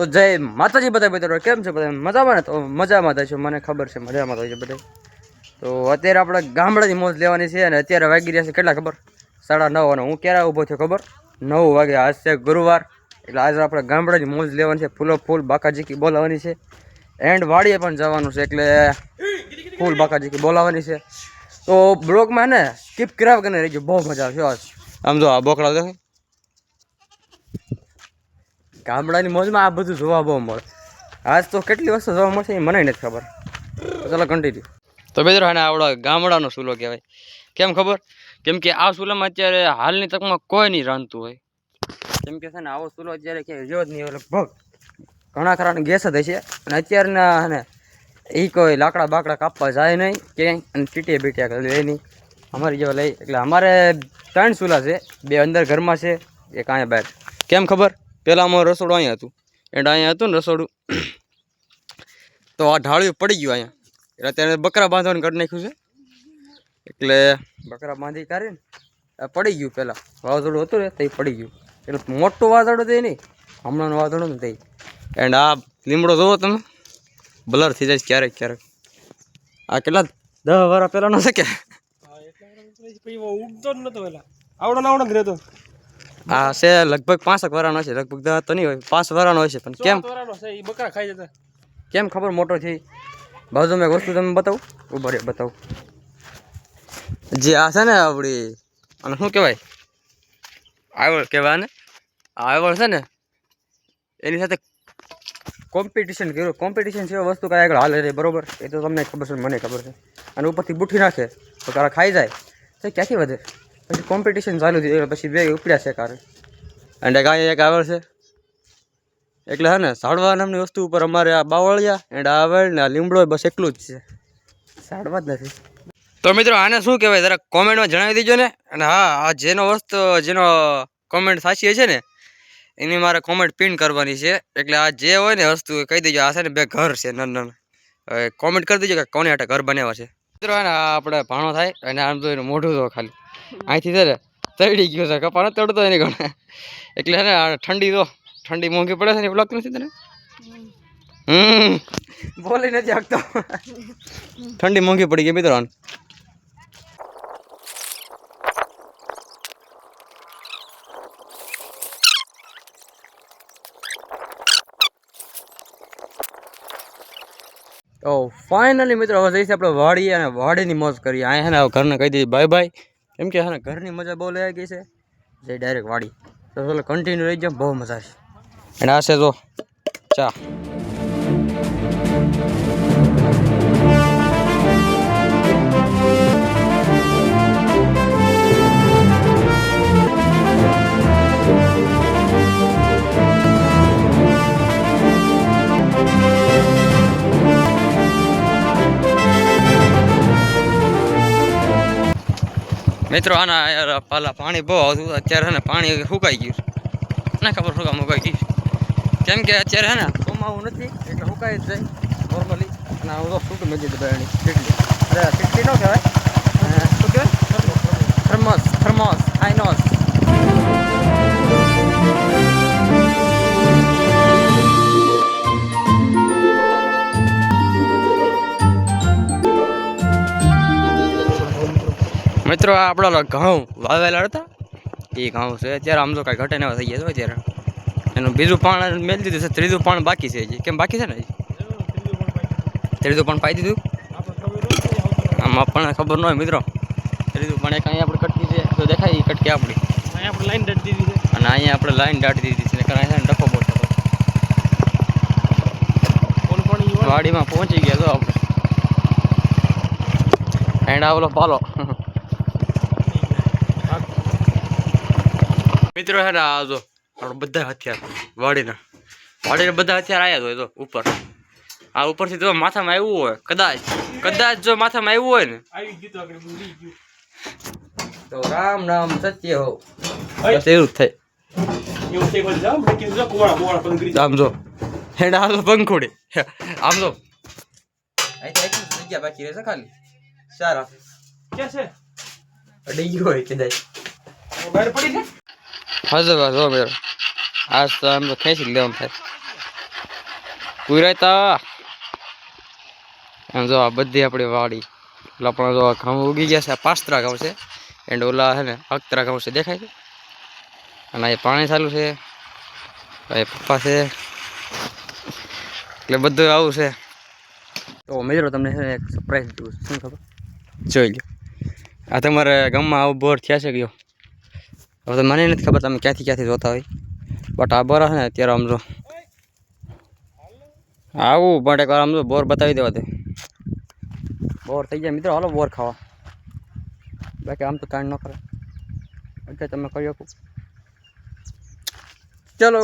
તો જય માતાજી બધા મિત્રો, કેમ છે બધા મજામાં ને? તો મજામાં થશે, મને ખબર છે મજામાં થશે બધા. તો અત્યારે આપણે ગામડાની મોજ લેવાની છે અને અત્યારે વાગી રહ્યા છે કેટલા ખબર? 9:30. અને હું ક્યારે ઊભો થયો ખબર? 9 વાગે. આજ છે ગુરુવાર, એટલે આજે આપણે ગામડાની મોજ લેવાની છે, ફૂલો ફૂલ બાકાજીકી બોલાવવાની છે, એન્ડ વાડીએ પણ જવાનું છે, એટલે ફૂલ બાકાજીકી બોલાવવાની છે. તો બ્લોગમાં ને સ્કીપ કર્યા વગર રહી ગયો, બહુ મજા આવશે. આજ આમ જો આ બોકડા દેખાય, ગામડાની મોજમાં આ બધું જોવા બહુ મળે. આજ તો કેટલી વસ્તુ જોવા મળશે એ મને નથી ખબર. ચાલો કન્ટિન્યુ. તો મિત્રો આને આવડો ગામડાનો ચૂલો કહેવાય. કેમ ખબર? કેમ કે આ ચૂલામાં અત્યારે હાલની તકમાં કોઈ નહીં રાંધતું હોય. કેમ કે છે ને આવો ચૂલો અત્યારે ક્યાંય રહ્યો જ નહીં હોય લગભગ. ઘણા ખરાને ગેસ જ હશે. અને અત્યારના ને એ કોઈ લાકડા બાકડા કાપવા જાય નહીં ક્યાંય, અને ટીટીએ બીટીયા લે નહીં અમારી જેવા લઈ. એટલે અમારે 3 ચૂલા છે, 2 અંદર ઘરમાં છે, 1 અહીંયા બહાર. કેમ ખબર? પહેલાં અમારું રસોડું અહીંયા હતું, એન્ડ અહીંયા હતું ને રસોડું, તો આ ઢાળિયું પડી ગયું અહીંયા. એટલે અત્યારે બકરા બાંધવાનું કરી નાખ્યું છે, એટલે બકરા બાંધી કાઢીને પડી ગયું. પહેલાં વાવાઝોડું હતું ને તે પડી ગયું, એટલે મોટું વાવાઝોડું તે નહીં, હમણાંનું વાવાઝોડું ને તે. એન્ડ આ લીમડો જોવો તમે, બ્લર થઈ જાય ક્યારેક ક્યારેક. આ કેટલા 10 વર્ષ પહેલાંનો છે કે? હા છે લગભગ 5 વર્ષનો છે, લગભગ 10 તો નહીં હોય, 5 વર્ષનો હોય છે. પણ કેમ બકરા ખાઈ જતા, કેમ ખબર મોટો છે? બાજુમાં એક વસ્તુ તમે બતાવું, ઉભા રહે બતાવું. જે આ છે ને આપણી, અને શું કહેવાય, આવળ કહેવાય ને, આવળ છે ને એની સાથે કોમ્પિટિશન કર્યું. કોમ્પિટિશન છે વસ્તુ કાંઈ આગળ હાલે રહે, બરોબર? એ તો તમને ખબર છે, મને ખબર છે. અને ઉપરથી બુઠ્ઠી નાખે તો કારા ખાઈ જાય તો ક્યાંથી વધે? પછી કોમ્પિટિશન ચાલુ થયું, પછી 2 ઉપડ્યા છે કારે. અને કાંઈ એક આવળ છે, એટલે હે ને ઝાડવા નામની વસ્તુ ઉપર અમારે આ બાવળિયા એન્ડ આવળ ને આ લીમડો બસ એટલું જ છે, ઝાડવા જ નથી. તો મિત્રો આને શું કહેવાય જરા કોમેન્ટમાં જણાવી દેજો ને. અને હા, આ જેનો કોમેન્ટ સાચી છે ને એની મારે કોમેન્ટ પિન કરવાની છે. એટલે આ જે હોય ને વસ્તુ કહી દેજો. આ છે ને 2 ઘર છે નાના, કોમેન્ટ કરી દેજો કે કોને હાટે ઘર બનાવ્યા છે. મિત્રો આ આપણે ભાણો થાય અને આમ તો એનું મોઢું તો ખાલી અહીંથી છે ને તળી ગયું છે, કપા નથી તળતો એની ઘણે. એટલે છે ને ઠંડી મોંઘી પડે છે ને એવું લાગતું નથી તને? બોલી નથી શકતો. ઠંડી મોંઘી પડી ગઈ મિત્રો. તો ફાઇનલી મિત્રો હવે જઈશું આપણે વાડીએ અને વાડીની મોજ કરીએ. અહીંયા છે ને ઘરને કહી દઈએ બાય બાય, કેમ કે છે ને ઘરની મજા બહુ લઈ ગઈ છે. જઈ ડાયરેક્ટ વાડી. તો ચાલો કન્ટિન્યુ રહી જાય, બહુ મજા છે. અને આ છે જો ચા. મિત્રો આના યાર પાલા પાણી બહુ આવતું, અત્યારે છે ને પાણી સુકાઈ ગયું. ના ખબર શું કામ સુકાઈ ગયું, કેમ કે અત્યારે છે ને ચોમાવું નથી એટલે સુકાઈ જ જાય નોર્મલી. અને હું તો શું મેજી દબાણી ચીટલી, અરે ચીટલી ન કહેવાય, શું કહેવાય, થર્મોસ આઈનોસ. મિત્રો આ આપણા ઘઉં વાવેલા હતા, એ ઘઉં છે. અત્યારે આમ તો કાંઈ ઘટે ના થઈ ગયા છે અત્યારે. એનું બીજું પાણ મેળ દીધું છે, 3જું પાણ બાકી છે હજી. કેમ બાકી છે ને? 3જું પાણ પાઈ દીધું. આમાં પણ ખબર ન હોય મિત્રો. 3જું પાણ એક અહીંયા આપણે કટકી છે તો દેખાય, એ કટકી આપણી આપણે લાઈન દાટી દીધી છે, અને અહીંયા આપણે લાઈન દાટી દીધી છે. કારણ છે ને ડફો બહુ થતો, વાડીમાં પહોંચી ગયા તો આપણે. એન્ડ આવેલો પાલો મિત્રો છે ને. આ જો આપણે બધા હથિયાર વાડીના બધા હથિયાર આવ્યા હોય તો ઉપર. આ ઉપરથી જો માથામાં આવ્યું હોય, કદાચ જો માથામાં આવ્યું હોય ને તો રામ નામ સત્ય હો, બસ એવું જ થાય. આમ જો એન્ડ આ તો પંખોડી, આમ જો અહીંથી જગ્યા બાકી રહેશે ખાલી 4 આપે. ક્યાં છે? અડી ગયો હોય કદાચ બહાર પડી છે. હા જો મેરો આ તો આમ તો ખેંચી લેવાનું થાય. કુરાતા એમ જો આ બધી આપણી વાડી એટલે પણ જો ઘઉં ઉગી ગયા છે. આ પાસ્ત્રા ઘઉં છે એન્ડ ઓલા છે ને અખતરા ઘઉં છે, દેખાય છે. અને અહીં પાણી ચાલુ છે, અહીં પપ્પા છે, એટલે બધું આવું છે. તો મિત્રો તમને છે ને એક સરપ્રાઈઝ દઉં, શું ખબર જોઈ લો. આ તમારે ગામમાં આવું બોર થયા છે ગયો, હવે તો મને નથી ખબર તમે ક્યાંથી જોતા હોય, બટ આ બોર છે ને અત્યારે આમ જો આવું બટ એકવાર આમ જો બોર બતાવી દેવા દે. બોર થઈ ગયા મિત્રો, હાલો બોર ખાવા. બાકી આમ તો કાંઈ ન કરે એટલે તમે કહી શકો. ચલો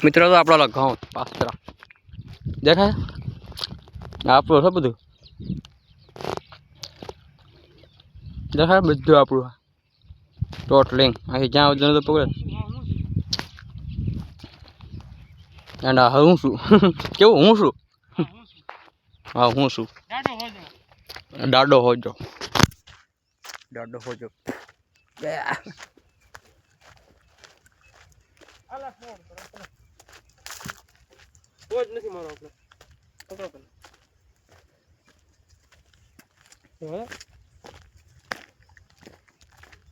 મિત્રો, તો આપણો ઘઉં પાસ્ત્રા દેખાય, આપણું છે બધું દેખાય, બધું આપણું ટોટલિંગ અહીં જ્યાં સુધી તો પકડે. એન્ડ હું છું કેવું, હું છું, હા હું છું દાડો હોજો, દાડો હોજો. કોઈ જ નથી મારો આપણે પકડો પેલા.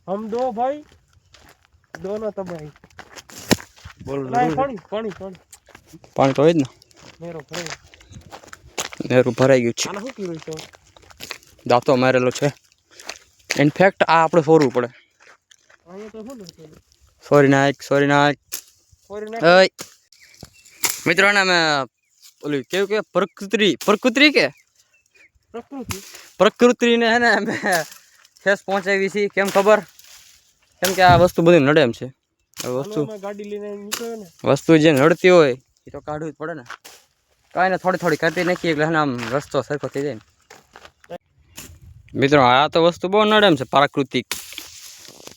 हम दो भाई दोनों तबाही. બોલ पानी पानी पानी પાણી તો હોય જ ને, मेरो भाई નેરું ભરાઈ ગયું છે. આને શું કર્યું છે? દાંતો મારેલો છે. ઇનફેક્ટ આ આપણે ફોરવું પડે. અહીંયા તો શું નથી સોરી નાયક, સોરી નાયક. ફોરી નાખ. ઓય મિત્રો, ને અમે ઓલી કેવું કે પ્રકૃતિ કે પ્રકૃતિને હે ને અમે ઠેસ પહોંચાવી છે. કેમ ખબર? કેમ કે આ વસ્તુ બધી નડે એમ છે. વસ્તુ ગાડી લઈને નીકળ્યો ને, વસ્તુ જે નડતી હોય એ તો કાઢવી જ પડે ને. કાંઈ ને થોડી થોડી કાઢી નાખીએ એટલે આમ રસ્તો સરખો થઈ જાય ને. મિત્રો આ તો વસ્તુ બહુ નડે એમ છે.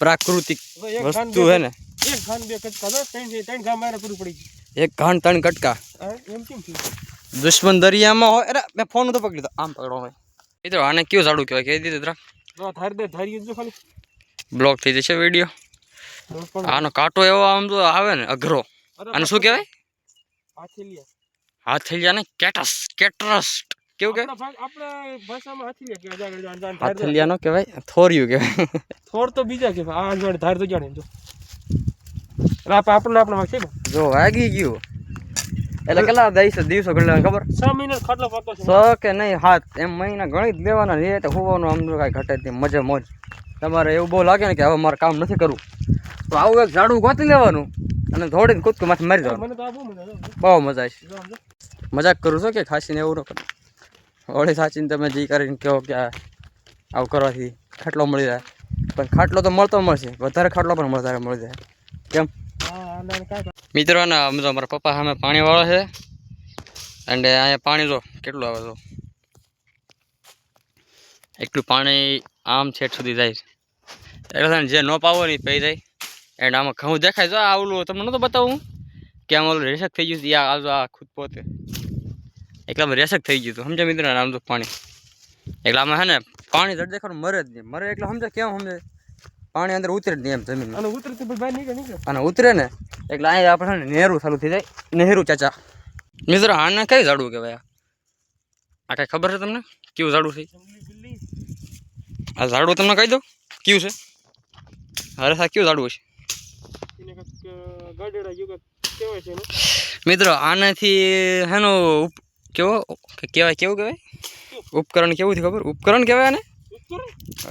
પ્રાકૃતિક વસ્તુ હે ને. એક ઘાન બે કટકા દો, ત્રણ ઘા મારે પૂરું પડી ગયું. એક ઘાણ ત્રણ કટકા. એમ કેમ થયું? દુશ્મન દરિયામાં હોય. અરે મેં ફોન તો પકડી દો, આમ પકડો હોય. મિત્રો આને કયું ઝાડું કહેવાય, કહી દીધું તરા. ધારી જો ખાલી બ્લોક થઈ જશે વિડીયો. આનો કાંટો એવો આમ તો આવે ને અઘરો. આને શું કહેવાય? હાથેલિયા ને કેટરસ કેવું કહેવાય? આપણે ભાષામાં હાથેલિયા. હાથેલિયા નો કહેવાય, થોરિયું કહેવાય. થોર તો બીજા કહેવાય. આ જોડે ધાર તો જાણે જો આપણે વાગશે ને જો વાગી ગયું એટલે કેટલા દિવસો ગણલા ખબર? 6 મહિના ખાટલો પાતો છે. 6 કે નહીં 7 એમ મહિના ગણી જ લેવાના. એ તો હોવાનું આમ તો કાંઈ ઘટે નહીં, મજા મોજ. તમારે એવું બહુ લાગે ને કે હવે મારે કામ નથી કરવું તો આવું એક ઝાડું ગોતી લેવાનું અને થોડીને કૂદકું માથે મારી દેવાનું. મને તો આ બહુ મજા આવે. બહુ મજા આવે. જો સમજો. મજાક કરું છો કે ખાસીને એવું ન કરો. હોળી સાચીને તમે જે કરીને કહો કે આવું કરવાથી ખાટલો મળી જાય, પણ ખાટલો તો મળતો મળશે, વધારે ખાટલો પણ વધારે મળી જાય. કેમ મિત્રો? ને અમે તો અમારા પપ્પા સામે પાણી વાળો છે અને અહીંયા પાણી જો કેટલું આવે તો એટલું પાણી આમ છેટ સુધી જાય છે. એટલે જે ન પાવો ને પી જાય. એન્ડ આમાં ઘઉં દેખાય જો આવલું તમને નહોતો બતાવું કે આમ ઓલું રેશક થઈ ગયું છે. આ ખુદ પોતે એટલે આમ રેશક થઈ ગયું હતું, સમજે મિત્રો? આમ તો પાણી એટલે આમાં છે ને પાણી જડ દેખાડું મરે જ નહીં. મરે એટલે સમજે કેમ? સમજે પાણી અંદર ઉતરે જ નહીં એમ જમીનમાં. અને ઉતરે તો બહાર નીકળે અને ઉતરે ને એટલે અહીંયા આપણે નહેરું ચાલુ થઈ જાય. નહેરું ચાચા. મિત્રો આને કઈ ઝાડવું કહેવાય? આ કઈ ખબર છે તમને કેવું ઝાડવું છે? આ ઝાડવું તમને કહી દઉં કેવું છે. અરે સા કેવું ઝાડવું છે મિત્રો? આનાથી હેનું કેવું કહેવાય? ઉપકરણ કેવું થી ખબર? ઉપકરણ કહેવાય ને?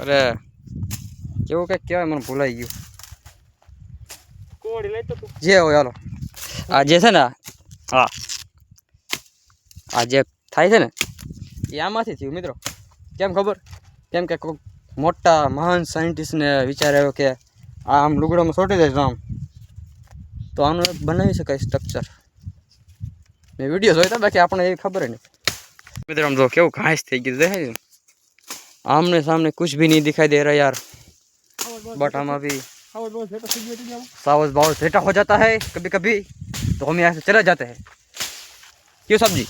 અરે કેવું કંઈક કહેવાય, મને ભૂલાઈ ગયું. જે હોય હાલો. આ જે છે ને, હા આ જે થાય છે ને એ આમાંથી થયું મિત્રો. કેમ ખબર? કેમ કે કોઈક મોટા મહાન સાયન્ટિસ્ટને વિચાર આવ્યો કે આ આમ લુગડામાં સોટી જાય આમ તો આનું એક બનાવી શકાય સ્ટ્રક્ચર. મેં વિડીયો જોયા હતા, બાકી આપણને એવી ખબર નહીં. મિત્રો આમ જો કેવું ઘાસ થઈ ગયું દેખાય છે. आमने सामने कुछ भी नहीं दिखाई दे रहा यार, बट हम अभी सावज बहुत सेटा हो जाता है कभी कभी, तो हम यहाँ से चले जाते हैं. क्यों साहब जी?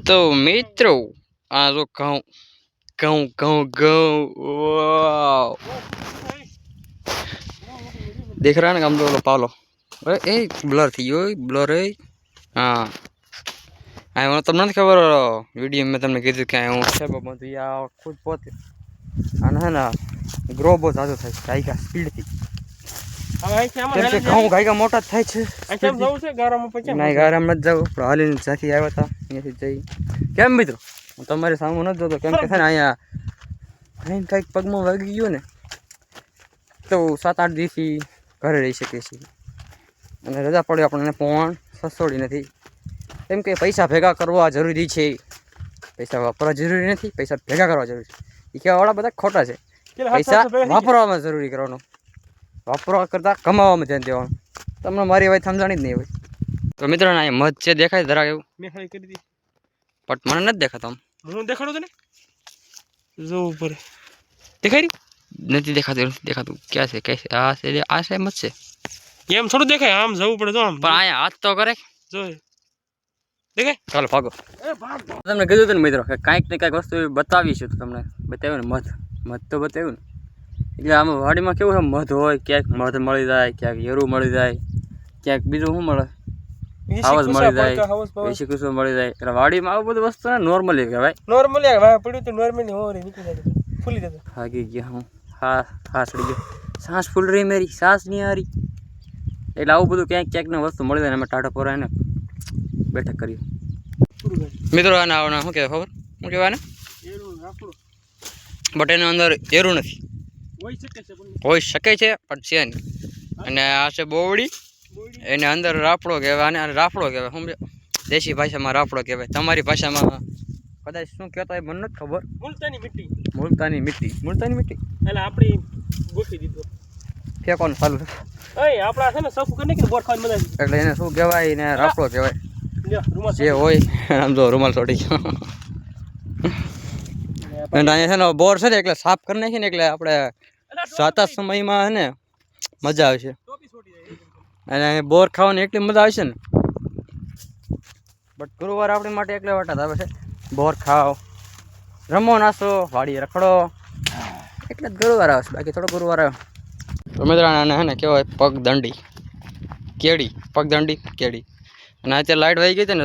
તો મિત્રો આ જો ઘઉં ઘઉં ઘઉં ઘઉં વાવ देख रहा है ना हम लोग पालो अरे ए ब्लर थी यो ब्लर है हाँ आई वो तुमने नहीं खबर वीडियो में तुमने कीधु कि हूँ છે બધું આ ખુદ પોતે અને હે ને ગ્રો બહુ ઝાઝો થાય છે ગાયકા સ્પીડથી હવે અહીંથી આમાં કેમ કે હેલે ઘઉં ગાયકા મોટા જ થાય છે અહીંથી આમ જવું છે ગારામાં પછી ના ગારામ નથી જવું પણ હાલીને જ્યાંથી આવ્યા હતા અહીંયાથી જઈ કેમ મિત્રો હું તમારી સામે નથી જોતો કેમ કે છે ને અહીંયા અહીં કંઈક પગમાં વાગી ગયું ને તો 7-8 દિવસથી ઘરે રહી શકીએ છીએ અને રજા પડે આપણને પણ સસોડી નથી કેમ કે પૈસા ભેગા કરવા જરૂરી છે પૈસા વાપરવા જરૂરી નથી પૈસા ભેગા કરવા જરૂરી છે એ કહેવાવાળા બધા ખોટા છે પૈસા વાપરવામાં જરૂરી કરવાનો વાપરવા કરતાં કમાવામાં ધ્યાન દેવાનું તમને મારી વાત સમજાણી જ નહીં હોય તો મિત્રો અહીંયા મધ છે દેખાય જરાક એવું મેં ખાલી કરી દીધી બટ મને નથી દેખાતો આમ હું દેખાડો તને જો ઉપર દેખાય નથી દેખાતું ક્યાં છે કઈ છે આ છે મધ છે એમ થોડું દેખાય આમ જવું પડે જો આમ પણ અહીંયા હાથ તો કરે જો દેખાય ચાલો ભાગો એ ભાગ તમને કીધું હતું ને મિત્રો કે કાંઈક ને કાંઈક વસ્તુ એવી બતાવીશું તો તમને બતાવ્યું ને મધ તો બતાવ્યું ને એટલે આમાં વાડીમાં કેવું છે મધ હોય ક્યાંક મધ મળી જાય ક્યાંક યરું મળી જાય ક્યાંક બીજું શું મળે હાવસ મળી જાય દેશી કુસો મળી જાય એટલે વાડીમાં આવું બધું વસ્તુ ને નોર્મલી કહેવાય નોર્મલી આવે પડ્યું તો નોર્મલી હો રે નીકળી જાય ફૂલી જતો ભાગી ગયા હું હા સડી ગયો સાસ ફૂલ રહી મેરી સાસ નહીં હારી એટલે આવું બધું ક્યાંક ને વસ્તુ મળી જાય ને અમે ટાટા પોરા એને બેઠક કરીએ મિત્રો આને આવવાના શું કહેવાય ખબર શું કહેવાય ને બટ એના અંદર એરું નથી હોઈ શકે છે પણ છે નહીં અને આ છે બોવડી એને અંદર રાફડો કહેવાય અને રાફડો કહેવાય સમજો દેશી ભાષામાં રાફડો કહેવાય તમારી ભાષામાં કદાચ શું કહેતા હોય મને નથી ખબર મુલતાની મીઠી એટલે આપણી ગોઠવી દીધો ફેંકવાનું ચાલુ છે આપણા છે ને સફુ કરી નાખીને બોર ખાવાની મજા એટલે એને શું કહેવાય એને રાફડો કહેવાય રૂમાલ જે હોય આમ જો રૂમાલ ચોટી ગયો અને અહીંયા છે ને બોર છે ને એટલે સાફ કરી નાખીને એટલે આપણે સાતા સમયમાં છે ને મજા આવશે અને બોર ખાવાની એટલી મજા આવશે ને બટ ગુરુવાર આપણી માટે એટલે વટાત આવે છે બોર ખાઓ રમો નાસો વાડી રખડો એટલે જ ગુરુવાર આવે છે બાકી થોડો ગુરુવાર આવે તો મિત્રાને હે ને કહેવાય પગદંડી કેડી અને અત્યારે લાઇટ વહી ગઈ હતી ને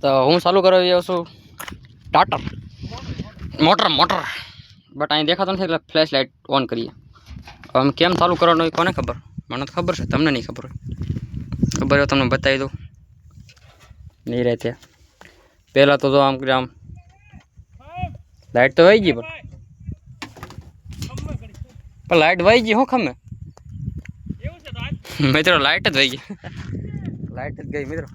તો હું ચાલુ કરાવી આવ્યો છું ટાટર મોટર બટ અહીં દેખાતો નથી એટલે ફ્લેશ લાઇટ ઓન કરીએ હવે અમે કેમ ચાલુ કરવાનું હોય કોને ખબર મને તો ખબર છે તમને નહીં ખબર હોય તમને બતાવી દઉં નહીં રહે ત્યાં પહેલાં તો જો આમ લાઇટ તો વહી ગઈ પણ લાઇટ વહી ગઈ શું ખમે મિત્રો લાઇટ જ વહી ગઈ લાઇટ જ ગઈ મિત્રો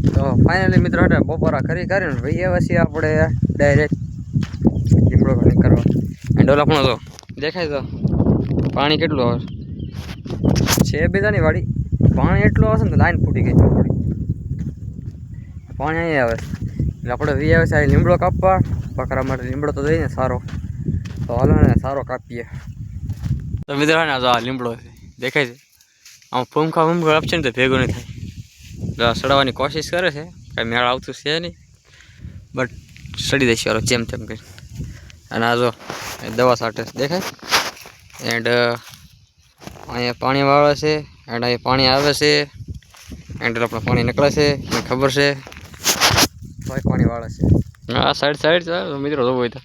તો ફાઇનલી મિત્રો એટલે બપોરા કરીને ભાઈ એવા છીએ આપણે ડાયરેક્ટ લીમડો ઘણી કરવા એન્ડ ઓલા પણ તો દેખાય તો પાણી કેટલું આવે છે બીજાની વાડી પાણી એટલું આવશે ને તો લાઈન ફૂટી ગઈ પાણી અહીં આવે એટલે આપણે વી આવે છે લીમડો કાપવા બકરા માટે લીમડો તો જઈને સારો તો હાલો ને સારો કાપીએ તો મિત્રો ને આ લીમડો દેખાય છે આમ ફૂમખા આપશે ને તો ભેગું નહીં થાય સડાવવાની કોશિશ કરે છે કાંઈ મેળ આવતું છે નહીં બટ સડી દઈશ યારો જેમ તેમ કરી અને આ જો દવા છાંટે દેખાય એન્ડ અહીંયા પાણી વાળે છે એન્ડ અહીંયા પાણી આવે છે એન્ડ આપણે પાણી નીકળે છે મને ખબર છે ભાઈ પાણી વાળે છે હા સાઈડ મિત્રો જોવું હોય તો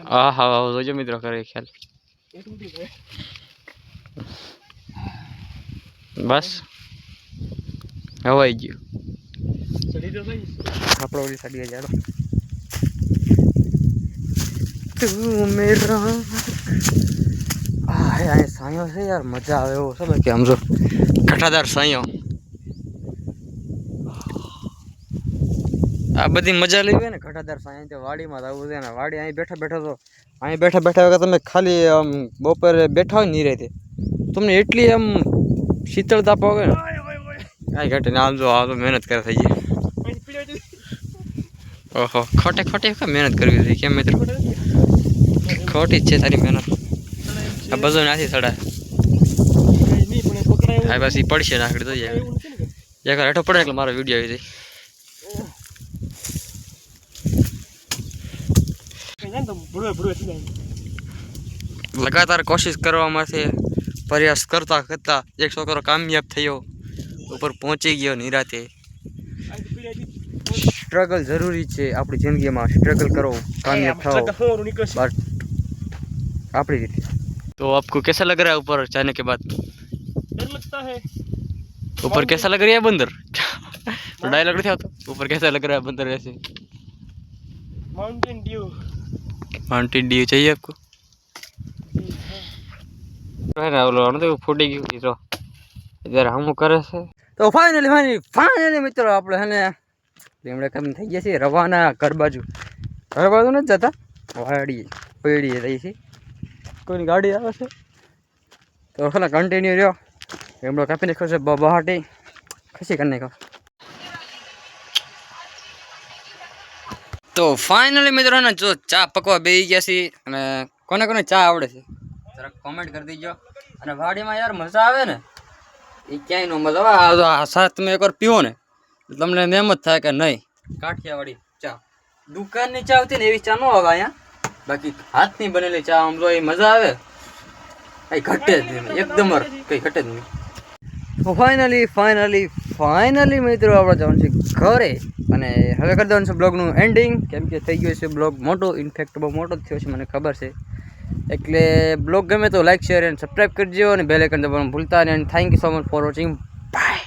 આહા જોજો મિત્રો કરે ખ્યાલ બસ હવાઈ ગયું આપણો ઓલી સાડી જાડો તું મેરા આ સાયો છે યાર મજા આવે એવો છે કે આમ જો ઘટાદાર સાયો આ બધી મજા લેવી ને ઘટાદાર સાયો તો વાડીમાં જ આવવું છે ને વાડી અહીં બેઠા વગર તમે ખાલી આમ બપોરે બેઠા હોય નહીં રહેતી તમને એટલી આમ શીતળતા પાવે ને કાંઈ ઘટે ને આમ જો મહેનત કરે થઈ જાય ઓહો ખોટે મહેનત કરવી જોઈએ કેમ મિત્રો ખોટી જ છે તારી મહેનત આ બધું નાથી ચડાય એવું હા બસ એ પડશે નાખડી તો જાય એવું નથી ને કે એક હેઠો પડે એટલે મારો વિડીયો આવી જાય કઈ જાય ને તો ભૂડવે થઈ જાય. લગાતાર કોશિશ કરવામાં પ્રયાસ કરતા કરતા એક છોકરો કામયાબ થયો ઉપર પહોંચી ગયો નિરાતે આ પીડાઈ સ્ટ્રગલ જરૂરી છે આપણી જિંદગીમાં સ્ટ્રગલ કરો कामयाब થાઓ होर निकल बट આપણી રીતે तो आपको कैसा लग रहा है ऊपर जाने के बाद डर लगता है. ऊपर कैसा लग रहा है बंदर तो डायलॉग नहीं आता ऊपर कैसा लग रहा है बंदर ऐसे माउंटेन ड्यू माउंटेन ड्यू चाहिए आपको है ना बोलो तो फूटी गई तो इधर हम करे છે તો ફાઇનલી મિત્રો આપણે હે ને લીમડા કામ થઈ ગયા છે રવાના ઘર બાજુ નથી જતા વાડી પેડીએ થઈ છે કોઈની ગાડી આવે છે તો ખાલી કન્ટિન્યુ રહ્યો લીમડો કાપી નાખ્યો છે બહાટી ખસી કરી નાખ્યો તો ફાઇનલી મિત્રો ને જો ચા પકવા બેસી ગયા છે અને કોને કોને ચા આવડે છે જરાક કોમેન્ટ કરી દેજો અને વાડીમાં યાર મજા આવે ને એ ક્યાંય નો મજા આવે આ સા તમે એકવાર પીવો ને તમને એમ જ થાય કે નહીં કાઠિયાવાડી ચા દુકાનની ચા આવતી ને એવી ચા ન આવે અહીંયા બાકી હાથની બનેલી ચા આમ જો એ મજા આવે કઈ ઘટે જ નહીં એકદમ કઈ ઘટે જ નહીં તો ફાઇનલી મિત્રો આપણે જવાનું છે ઘરે અને હવે કરી દેવાનું છે બ્લોગનું એન્ડિંગ કેમ કે થઈ ગયો છે બ્લોગ મોટો ઇનફેક્ટ બહુ મોટો જ થયો છે મને ખબર છે એટલે બ્લોગ ગમે તો લાઈક શેર એન્ડ સબસ્ક્રાઈબ કરજો અને બેલ આઇકન દબાવવાનું ભૂલતા નહીં. Thank you so much for watching. By.